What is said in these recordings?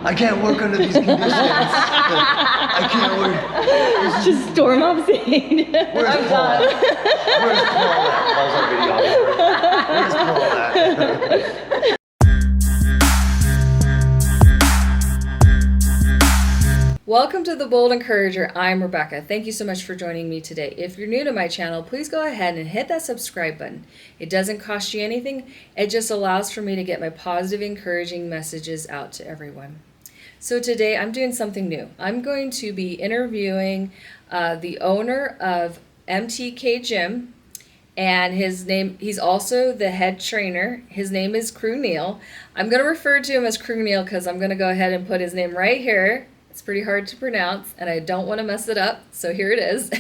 I can't work under these conditions. I can't work. Just storm off stage. Where's Paul? Where's Paul at? Paul's on video. Where's Paul at? Welcome to The Bold Encourager. I'm Rebecca. Thank you so much for joining me today. If you're new to my channel, please go ahead and hit that subscribe button. It doesn't cost you anything. It just allows for me to get my positive, encouraging messages out to everyone. So today I'm doing something new. I'm going to be interviewing the owner of MTK Gym, and he's also the head trainer. His name is Crew Neil. I'm going to refer to him as Crew Neil because I'm going to go ahead and put his name right here. It's pretty hard to pronounce, and I don't want to mess it up, so here it is.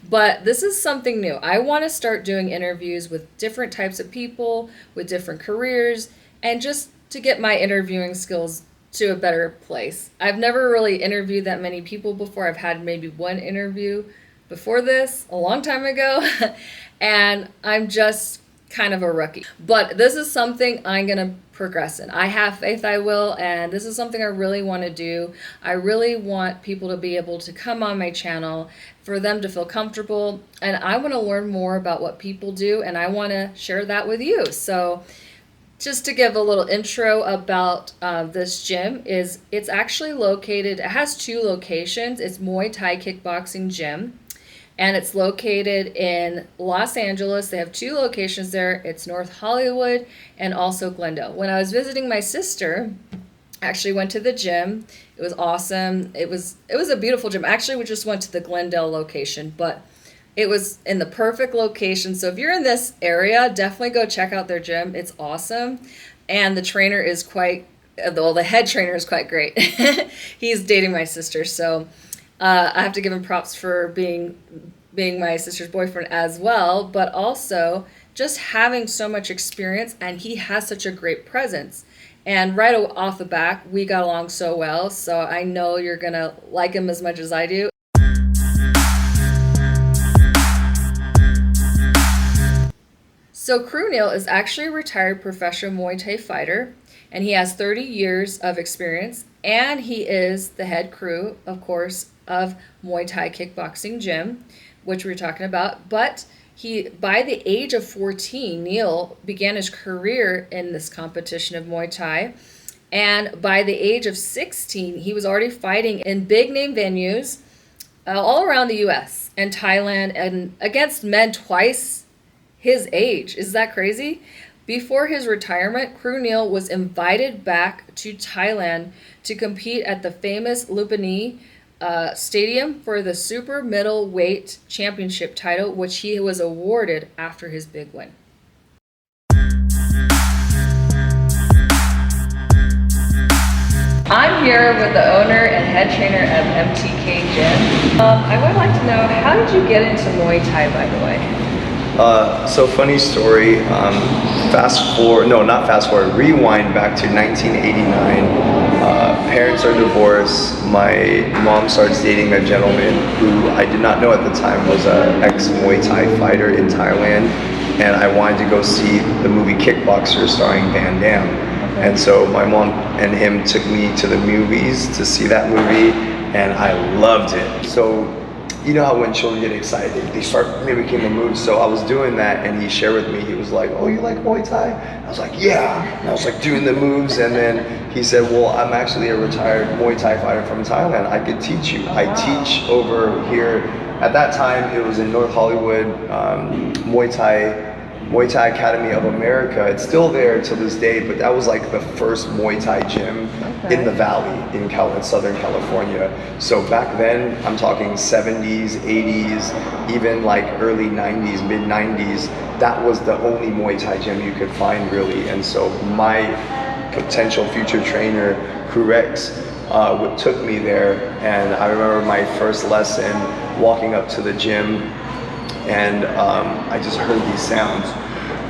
But this is something new. I want to start doing interviews with different types of people, with different careers, and just to get my interviewing skills to a better place. I've never really interviewed that many people before. I've had maybe one interview before this, a long time ago, and I'm just kind of a rookie. But this is something I'm going to progress in. I have faith I will, and this is something I really want to do. I really want people to be able to come on my channel, for them to feel comfortable, and I want to learn more about what people do, and I want to share that with you. So just to give a little intro about this gym, it's actually located, it has two locations. It's Muay Thai Kickboxing Gym, and it's located in Los Angeles. They have two locations there. It's North Hollywood and also Glendale. When I was visiting my sister, I actually went to the gym. It was awesome. It was a beautiful gym. Actually, we just went to the Glendale location, but it was in the perfect location. So if you're in this area, definitely go check out their gym. It's awesome. And the trainer is the head trainer is quite great. He's dating my sister, so I have to give him props for being my sister's boyfriend as well, but also just having so much experience, and he has such a great presence. And right off the back, we got along so well, so I know you're gonna like him as much as I do. So Crew Neil is actually a retired professional Muay Thai fighter, and he has 30 years of experience, and he is the head crew, of course, of Muay Thai Kickboxing Gym, which we were talking about. But by the age of 14, Neil began his career in this competition of Muay Thai. And by the age of 16, he was already fighting in big name venues all around the US and Thailand, and against men twice his age. Is that crazy? Before his retirement, Crew Neil was invited back to Thailand to compete at the famous Lumpini Stadium for the super middleweight championship title, which he was awarded after his big win. I'm here with the owner and head trainer of MTK Gym. I would like to know, how did you get into Muay Thai, by the way? So funny story, rewind back to 1989. Parents are divorced. My mom starts dating a gentleman who I did not know at the time was an ex-Muay Thai fighter in Thailand, and I wanted to go see the movie Kickboxer starring Van Damme. And so my mom and him took me to the movies to see that movie, and I loved it. So you know how when children get excited, they start mimicking the moves. So I was doing that, and he shared with me, he was like, "Oh, you like Muay Thai?" I was like, "Yeah." And I was like doing the moves, and then he said, "Well, I'm actually a retired Muay Thai fighter from Thailand. I could teach you." I teach over here. At that time, it was in North Hollywood, Muay Thai Academy of America. It's still there to this day, but that was like the first Muay Thai gym in the valley in Southern California. So back then, I'm talking 70s, 80s, even like early 90s, mid 90s, that was the only Muay Thai gym you could find really. And so my potential future trainer, Crew Rex, took me there, and I remember my first lesson walking up to the gym, and I just heard these sounds.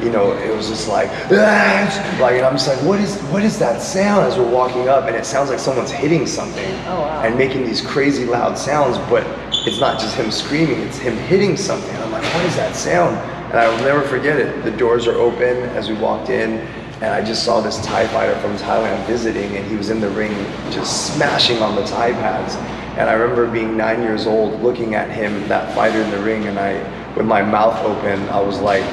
You know, it was just like, and I'm just like, what is that sound as we're walking up? And it sounds like someone's hitting something and making these crazy loud sounds, but it's not just him screaming, it's him hitting something. I'm like, what is that sound? And I will never forget it. The doors are open as we walked in, and I just saw this Thai fighter from Thailand visiting, and he was in the ring just smashing on the Thai pads. And I remember being 9 years old, looking at him, that fighter in the ring, and with my mouth open, I was like,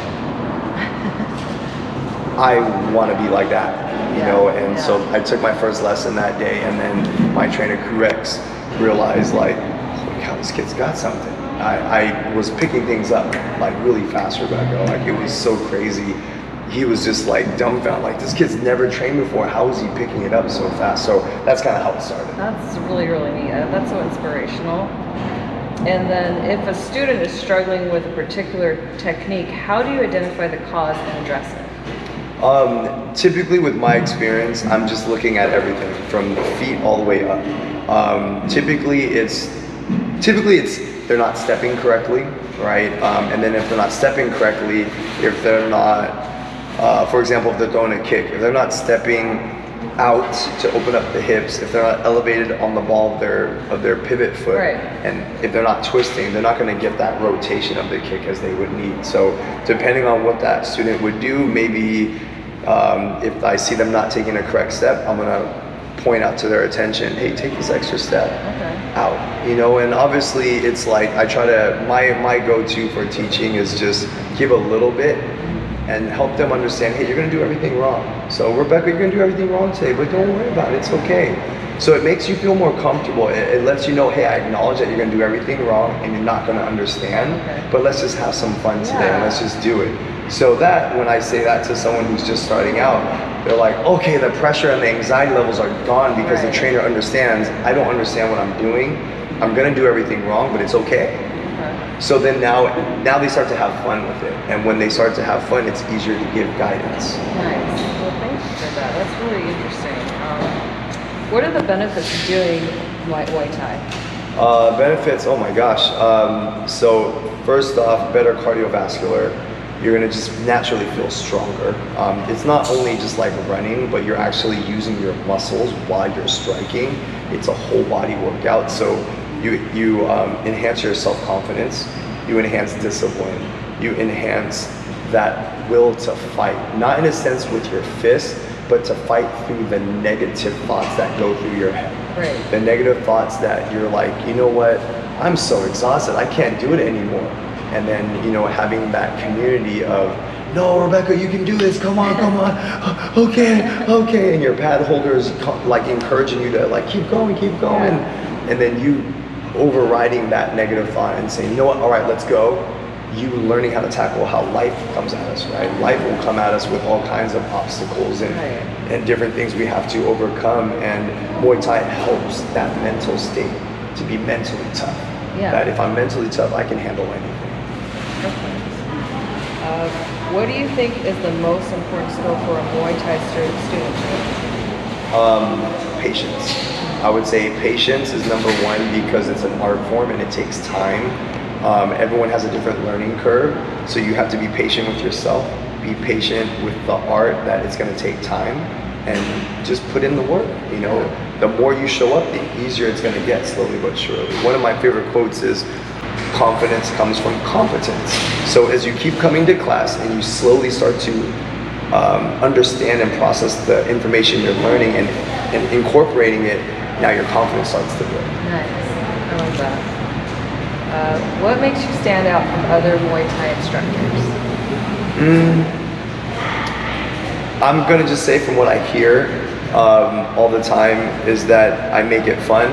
I want to be like that, you know? And so I took my first lesson that day, and then my trainer, Kurex, realized like, holy cow, this kid's got something. I was picking things up like really fast, Rebecca. Like, it was so crazy. He was just like dumbfounded, like, this kid's never trained before. How is he picking it up so fast? So that's kind of how it started. That's really, really neat. That's so inspirational. And then if a student is struggling with a particular technique, how do you identify the cause and address it? Typically with my experience, I'm just looking at everything from the feet all the way up. Typically it's they're not stepping correctly, right? And then if they're not stepping correctly, if they're not, for example, if they're throwing a kick, if they're not stepping out to open up the hips, if they're not elevated on the ball of their pivot foot, right, and if they're not twisting, they're not going to get that rotation of the kick as they would need. So depending on what that student would do, maybe if I see them not taking a correct step, I'm going to point out to their attention, hey, take this extra step out, you know. And obviously it's like I try to, my go-to for teaching is just give a little bit and help them understand, hey, you're gonna do everything wrong. So Rebecca, you're gonna do everything wrong today, but don't worry about it, it's okay. So it makes you feel more comfortable. It lets you know, hey, I acknowledge that you're gonna do everything wrong and you're not gonna understand, but let's just have some fun today and let's just do it. So that, when I say that to someone who's just starting out, they're like, okay, the pressure and the anxiety levels are gone because the trainer understands, I don't understand what I'm doing. I'm gonna do everything wrong, but it's okay. So then now they start to have fun with it. And when they start to have fun, it's easier to give guidance. Nice. Well, thank you for that. That's really interesting. What are the benefits of doing Muay Thai? Benefits, oh my gosh. So first off, better cardiovascular. You're gonna just naturally feel stronger. It's not only just like running, but you're actually using your muscles while you're striking. It's a whole body workout. So you enhance your self-confidence, you enhance discipline, you enhance that will to fight, not in a sense with your fist, but to fight through the negative thoughts that go through your head. Right. The negative thoughts that you're like, you know what, I'm so exhausted, I can't do it anymore. And then, you know, having that community of, no, Rebecca, you can do this, come on, okay, and your pad holders like encouraging you to like, keep going, and then you overriding that negative thought and saying, you know what, all right, let's go. You learning how to tackle how life comes at us, right? Life will come at us with all kinds of obstacles and different things we have to overcome, and Muay Thai helps that mental state to be mentally tough. That if I'm mentally tough, I can handle anything. What do you think is the most important skill for a Muay Thai student to learn? Patience. I would say patience is number one because it's an art form and it takes time. Everyone has a different learning curve, so you have to be patient with yourself, be patient with the art that it's going to take time, and just put in the work. You know, the more you show up, the easier it's going to get, slowly but surely. One of my favorite quotes is, confidence comes from competence. So as you keep coming to class and you slowly start to understand and process the information you're learning and incorporating it, now your confidence starts to build. Nice. I love that. What makes you stand out from other Muay Thai instructors? I'm gonna just say from what I hear all the time is that I make it fun.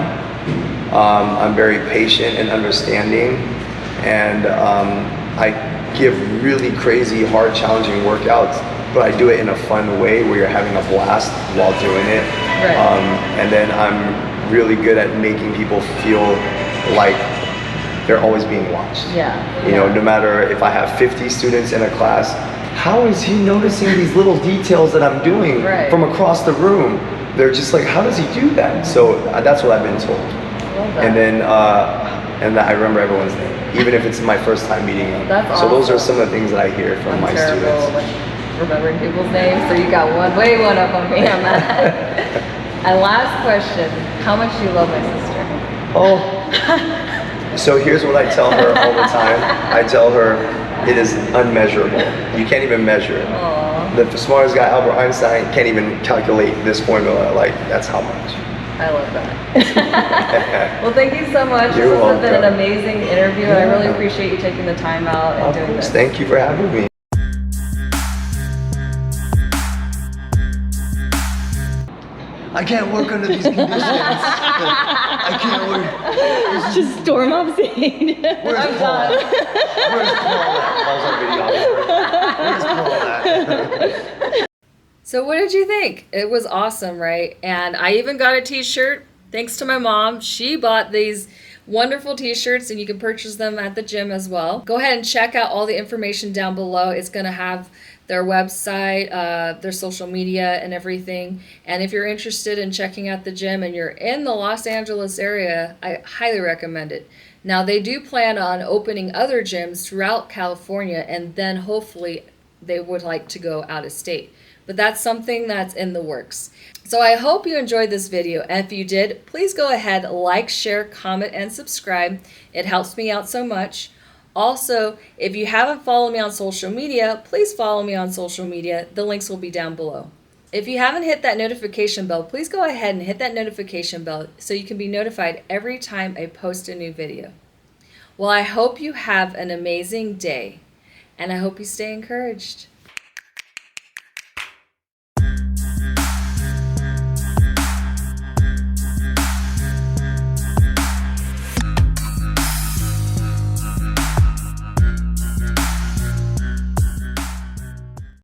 I'm very patient and understanding, and I give really crazy, hard, challenging workouts, but I do it in a fun way where you're having a blast while doing it. And then I'm really good at making people feel like they're always being watched. You know, no matter if I have 50 students in a class, how is he noticing these little details that I'm doing from across the room? They're just like, how does he do that? So that's what I've been told. And then I remember everyone's name, even if it's my first time meeting them. So those are some of the things that I hear from my students. Remembering people's names, so you got one up on me on that. And last question, how much do you love my sister? Oh, so here's what I tell her all the time. I tell her it is unmeasurable. You can't even measure it. The smartest guy, Albert Einstein, can't even calculate this formula. Like, that's how much. I love that. Well, thank you so much. You're This has been an welcome. amazing interview, and I really appreciate you taking the time out and Of doing course. this. Thank you for having me. I can't work under these conditions. I can't work. Just storm off scene. Where's Paul? Where's Paul at? Paul's on video. Where's Paul at? So what did you think? It was awesome, right? And I even got a t-shirt thanks to my mom. She bought these wonderful t-shirts, and you can purchase them at the gym as well. Go ahead and check out all the information down below. It's going to have their website, their social media, and everything. And if you're interested in checking out the gym and you're in the Los Angeles area, I highly recommend it. Now, they do plan on opening other gyms throughout California, and then hopefully they would like to go out of state. But that's something that's in the works. So I hope you enjoyed this video. And if you did, please go ahead, like, share, comment, and subscribe. It helps me out so much. Also, if you haven't followed me on social media, please follow me on social media. The links will be down below. If you haven't hit that notification bell, please go ahead and hit that notification bell so you can be notified every time I post a new video. Well, I hope you have an amazing day, and I hope you stay encouraged.